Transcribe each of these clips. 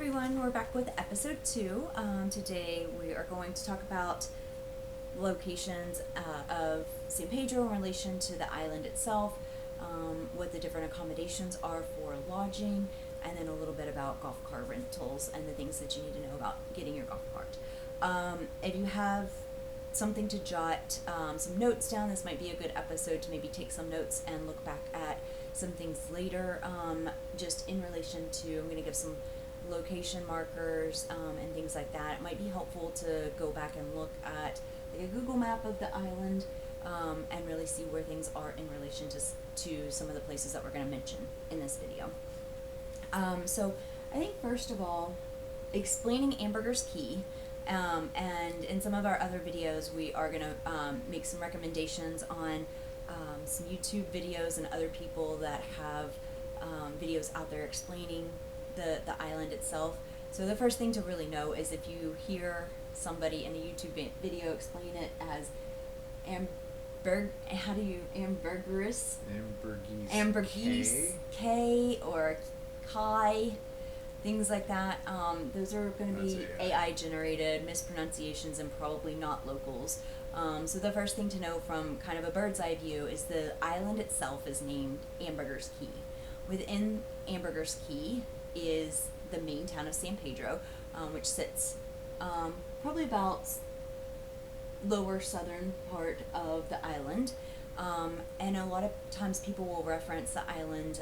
everyone, we're back with episode 2. Today we are going to talk about locations of San Pedro in relation to the island itself, what the different accommodations are for lodging, and then a little bit about golf cart rentals and the things that you need to know about getting your golf cart. If you have something to jot some notes down, this might be a good episode to maybe take some notes and look back at some things later, just in relation to, I'm going to give some location markers and things like that. It might be helpful to go back and look at like a Google map of the island and really see where things are in relation to some of the places that we're going to mention in this video. So I think first of all, explaining Ambergris Caye, and in some of our other videos we are going to make some recommendations on some YouTube videos and other people that have videos out there explaining the island itself. So the first thing to really know is if you hear somebody in a YouTube video explain it as Ambergris Caye or Kai, things like that, those are going to be AI generated mispronunciations and probably not locals. So the first thing to know from kind of a bird's eye view is the island itself is named Ambergris Caye. Within Ambergris Caye is the main town of San Pedro, which sits probably about lower southern part of the island. And a lot of times people will reference the island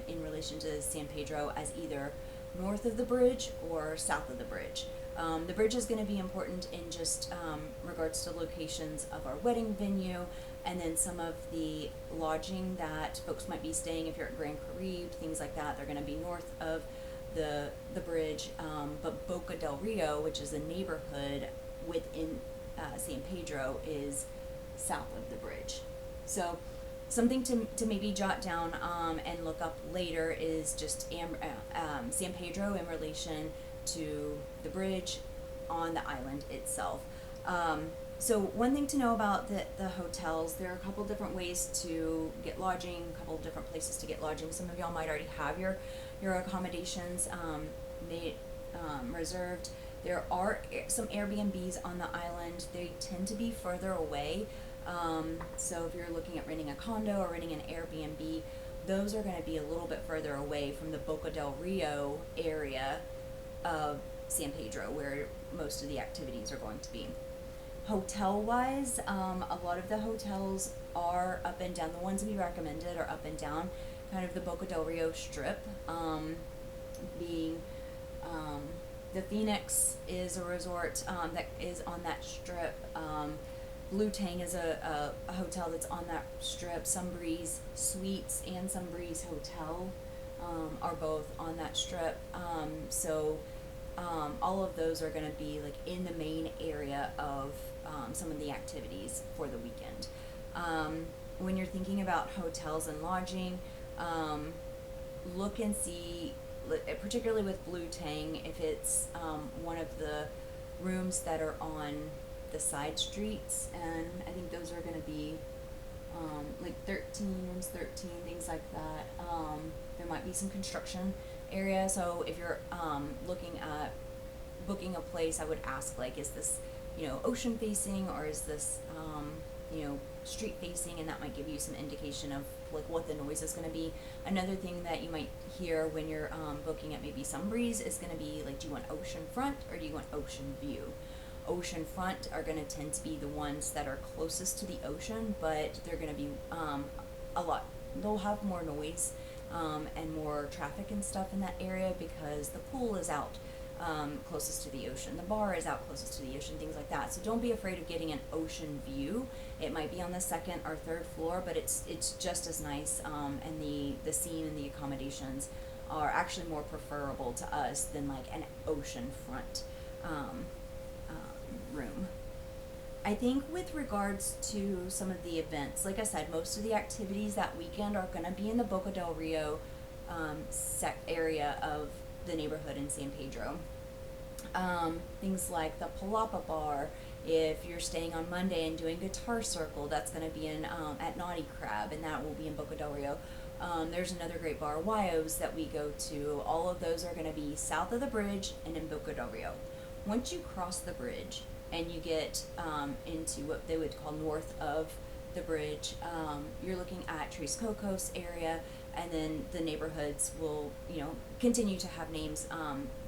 in relation to San Pedro as either north of the bridge or south of the bridge. The bridge is going to be important in just regards to locations of our wedding venue, and then some of the lodging that folks might be staying if you're at Grand Caribe, things like that. They're going to be north of the bridge, but Boca del Rio, which is a neighborhood within San Pedro, is south of the bridge. So something to maybe jot down and look up later is just San Pedro in relation to the bridge on the island itself. So one thing to know about the hotels, there are a couple different ways to get lodging, a couple different places to get lodging. Some of y'all might already have your accommodations made reserved. There are some Airbnbs on the island. They tend to be further away. So if you're looking at renting a condo or renting an Airbnb, those are going to be a little bit further away from the Boca del Rio area of San Pedro, where most of the activities are going to be. Hotel wise, a lot of the hotels are up and down. The ones we recommended are up and down kind of the Boca del Rio strip, being the Phoenix is a resort that is on that strip. Blue Tang is a hotel that's on that strip. Sunbreeze Suites and Sunbreeze Hotel are both on that strip. So all of those are going to be like in the main area of some of the activities for the weekend. When you're thinking about hotels and lodging, look and see, particularly with Blue Tang, if it's one of the rooms that are on the side streets, and I think those are going to be like 13, things like that. There might be some construction area, so if you're looking at booking a place, I would ask, like, is this ocean facing, or is this street facing, and that might give you some indication of like what the noise is going to be. Another thing that you might hear when you're booking at maybe Sunbreeze is going to be like, do you want ocean front or do you want ocean view? Ocean front are going to tend to be the ones that are closest to the ocean, but they're going to be they'll have more noise and more traffic and stuff in that area because the pool is out closest to the ocean, the bar is out closest to the ocean, things like that. So don't be afraid of getting an ocean view. It might be on the second or third floor, but it's just as nice, and the scene and the accommodations are actually more preferable to us than like an ocean front room. I think with regards to some of the events, like I said, most of the activities that weekend are going to be in the Boca del Rio area of the neighborhood in San Pedro. Things like the Palapa Bar. If you're staying on Monday and doing Guitar Circle, that's going to be in at Naughty Crab, and that will be in Boca del Rio. There's another great bar, Wyo's, that we go to. All of those are going to be south of the bridge and in Boca del Rio. Once you cross the bridge and you get into what they would call north of the bridge, you're looking at Tres Cocos area, and then the neighborhoods will, continue to have names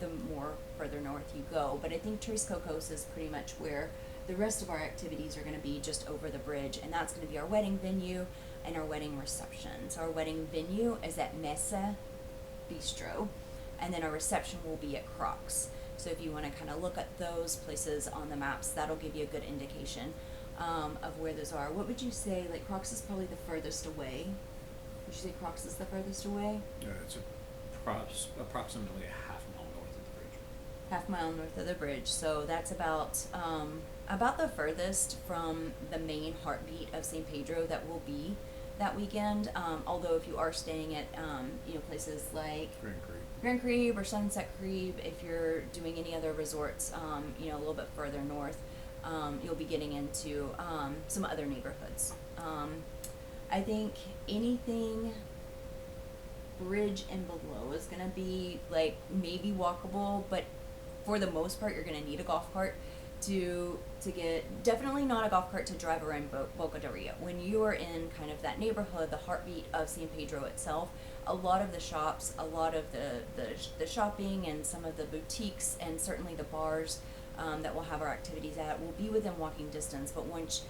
the more further north you go. But I think Tres Cocos is pretty much where the rest of our activities are going to be, just over the bridge, and that's going to be our wedding venue and our wedding reception. So our wedding venue is at Mesa Bistro, and then our reception will be at Crocs. So if you want to kind of look at those places on the maps, that'll give you a good indication of where those are. What would you say, like Crocs is probably the furthest away? Would you say Crocs is the furthest away? It's approximately a half mile north of the bridge. Half mile north of the bridge. So that's about the furthest from the main heartbeat of San Pedro that will be that weekend. Although if you are staying at places like Grand Crebe or Sunset Crebe, if you're doing any other resorts, a little bit further north, you'll be getting into some other neighborhoods. I think anything bridge and below is going to be like maybe walkable, but for the most part you're going to need a golf cart to get, definitely not a golf cart to drive around Boca del Rio. When you are in kind of that neighborhood, the heartbeat of San Pedro itself, a lot of the shops, a lot of the shopping and some of the boutiques and certainly the bars that we'll have our activities at will be within walking distance. But once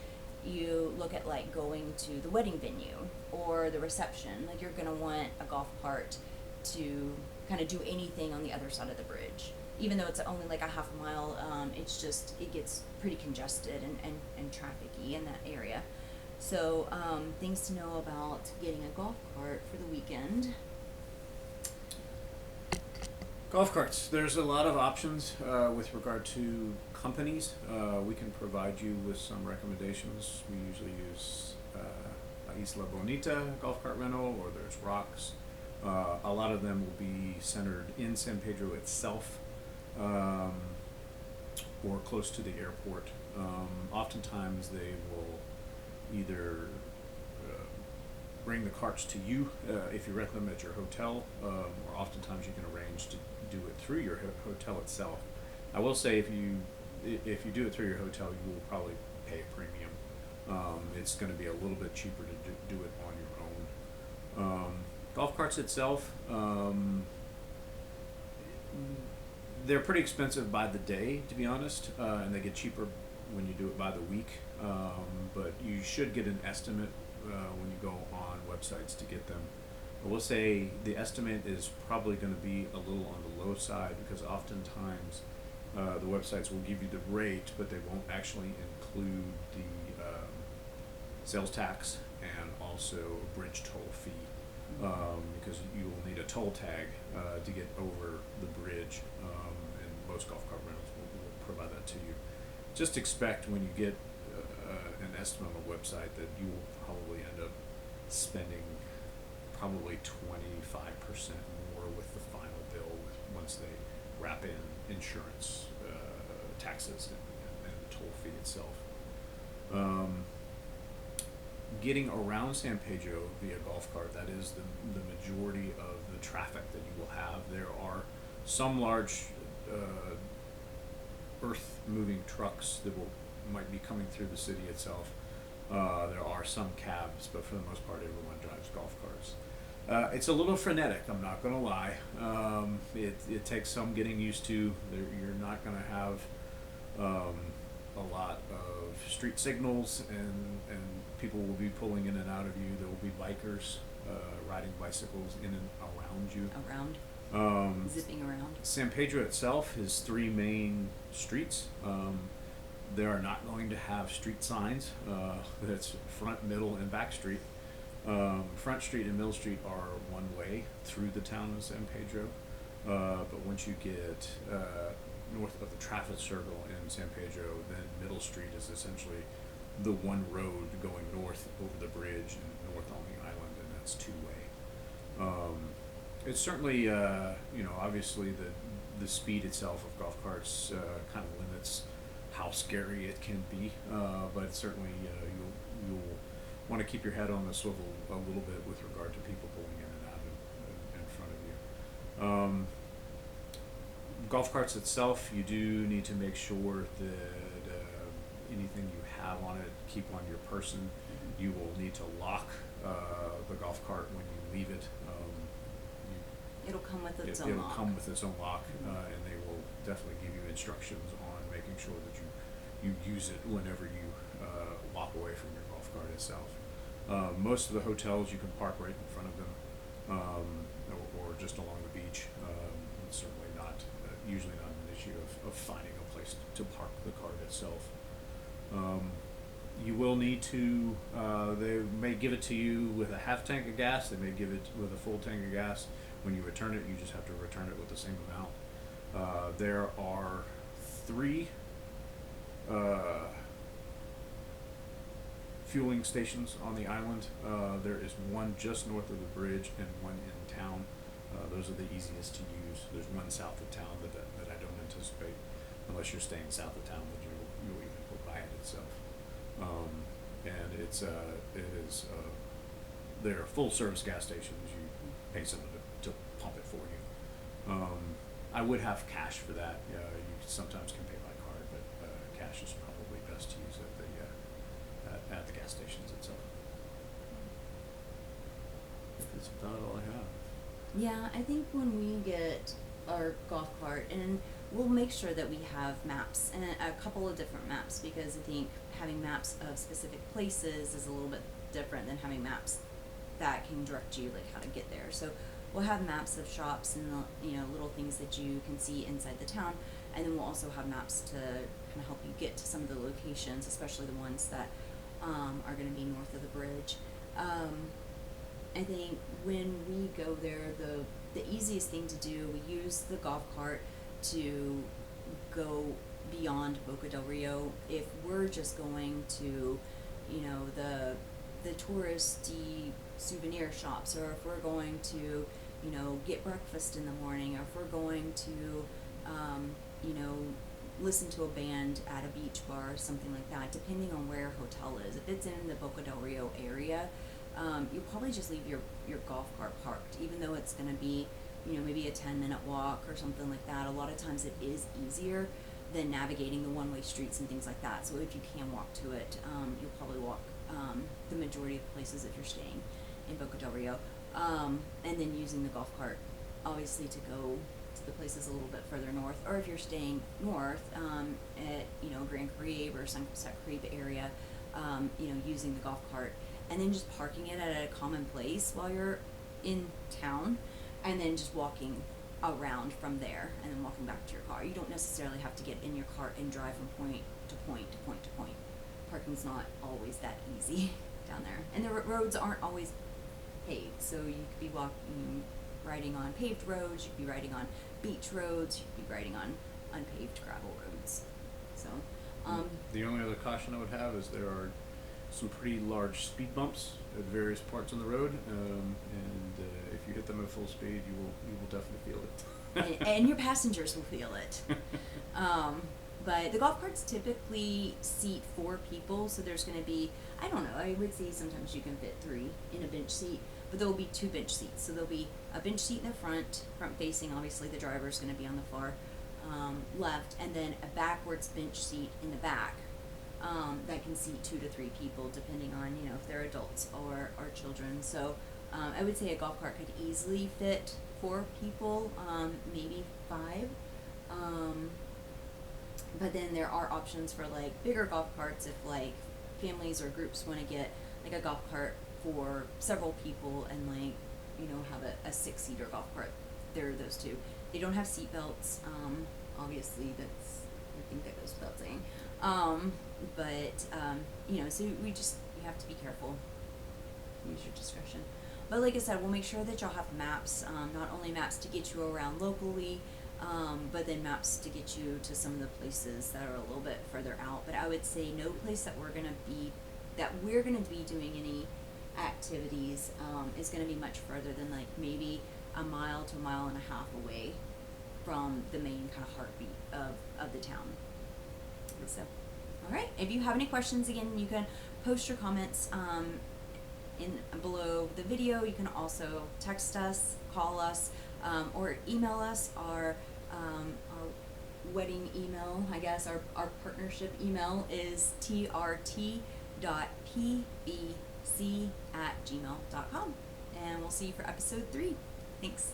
you look at like going to the wedding venue or the reception, like you're going to want a golf cart to kind of do anything on the other side of the bridge. Even though it's only like a half a mile, it gets pretty congested and trafficy in that area. So things to know about getting a golf cart for the weekend. Golf carts. There's a lot of options with regard to companies. We can provide you with some recommendations. We usually use Isla Bonita golf cart rental, or there's Rocks. A lot of them will be centered in San Pedro itself, or close to the airport. Oftentimes they will either bring the carts to you if you rent them at your hotel, or oftentimes you can arrange to do it through your hotel itself. I will say if you do it through your hotel, you will probably pay a premium. It's going to be a little bit cheaper to do it on your own. Golf carts itself, they're pretty expensive by the day, to be honest, and they get cheaper when you do it by the week. But you should get an estimate when you go on websites to get them. I will say the estimate is probably going to be a little on the low side, because oftentimes the websites will give you the rate, but they won't actually include the sales tax and also a bridge toll fee. Because you will need a toll tag to get over the bridge, and most golf cart rentals will provide that to you. Just expect when you get an estimate on a website that you will probably end up spending probably 25% more with the final bill once they wrap in insurance, taxes, and the toll fee itself. Getting around San Pedro via golf cart, that is the majority of the traffic that you will have. There are some large earth-moving trucks that might be coming through the city itself. There are some cabs, but for the most part, everyone drives golf carts. It's a little frenetic, I'm not going to lie. It takes some getting used to. You're not going to have a lot of street signals, and people will be pulling in and out of you. There will be bikers riding bicycles in and around you. Zipping around. San Pedro itself has 3 main streets. They are not going to have street signs. That's front, middle, and back street. Front Street and Middle Street are one way through the town of San Pedro. But once you get north of the traffic circle in San Pedro, then Middle Street is essentially the one road going north over the bridge and north on the island, and that's 2-way. It's certainly, obviously the speed itself of golf carts kind of limits how scary it can be, but certainly you'll want to keep your head on the swivel a little bit with regard to people pulling Golf carts itself, you do need to make sure that anything you have on it, keep on your person. You will need to lock the golf cart when you leave it. It'll come with its own It'll lock. come with its own lock, and they will definitely give you instructions on making sure that you use it whenever you walk away from your golf cart itself. Most of the hotels you can park right in front of them, or just along the beach. It's certainly not, usually not an issue of finding a place to park the cart itself. You will need to, they may give it to you with a half tank of gas, they may give it with a full tank of gas. When you return it, you just have to return it with the same amount. There are 3 fueling stations on the island. There is one just north of the bridge and one in town. Those are the easiest to use. There's one south of town that I don't anticipate, unless you're staying south of town, that you'll even go by it itself. And it is they're full service gas stations. You pay someone to pump it for you. I would have cash for that. You sometimes can pay by card, but cash is probably best to use at the gas stations itself. That's about all I have. Yeah, I think when we get our golf cart, and we'll make sure that we have maps, and a couple of different maps, because I think having maps of specific places is a little bit different than having maps that can direct you like how to get there. So we'll have maps of shops and little things that you can see inside the town, and then we'll also have maps to kind of help you get to some of the locations, especially the ones that are going to be north of the bridge. I think when we go there, the easiest thing to do, we use the golf cart to go beyond Boca del Rio. If we're just going to, the touristy souvenir shops, or if we're going to, get breakfast in the morning, or if we're going to, listen to a band at a beach bar or something like that, depending on where a hotel is. If it's in the Boca del Rio area, you'll probably just leave your golf cart parked, even though it's going to be, maybe a 10-minute walk or something like that. A lot of times it is easier than navigating the one-way streets and things like that. So if you can walk to it, you'll probably walk the majority of the places if you're staying in Boca del Rio. And then using the golf cart, obviously, to go to the places a little bit further north, or if you're staying north at Grand Caribe or Sunset Caribe area, using the golf cart, and then just parking it at a common place while you're in town, and then just walking around from there, and then walking back to your car. You don't necessarily have to get in your cart and drive from point to point to point to point. Parking's not always that easy down there, and the roads aren't always paved, so you could be riding on paved roads, you could be riding on beach roads, you could be riding on unpaved gravel roads. So the only other caution I would have is there are some pretty large speed bumps at various parts on the road, and if you hit them at full speed, you will definitely feel it. and your passengers will feel it. But the golf carts typically seat 4 people, so there's going to be, I don't know, I would say sometimes you can fit 3 in a bench seat, but there will be 2 bench seats. So there'll be a bench seat in the front facing, obviously the driver's going to be on the far left, and then a backwards bench seat in the back that can seat 2 to 3 people, depending on, if they're adults or children. So I would say a golf cart could easily fit 4 people, maybe 5. But then there are options for like bigger golf carts if like families or groups want to get like a golf cart for several people and have a 6-seater golf cart. There are those too. They don't have seat belts. Obviously I think that goes without saying. So you have to be careful. Use your discretion. But like I said, we'll make sure that y'all have maps, not only maps to get you around locally, but then maps to get you to some of the places that are a little bit further out. But I would say no place that we're gonna be doing any activities is gonna be much further than like maybe a mile to a mile and a half away from the main kind of heartbeat of the town. So, all right. If you have any questions, again, you can post your comments in below the video. You can also text us, call us. or email us. Our wedding email, I guess, our partnership email is trt.pbc@gmail.com. And we'll see you for episode 3. Thanks.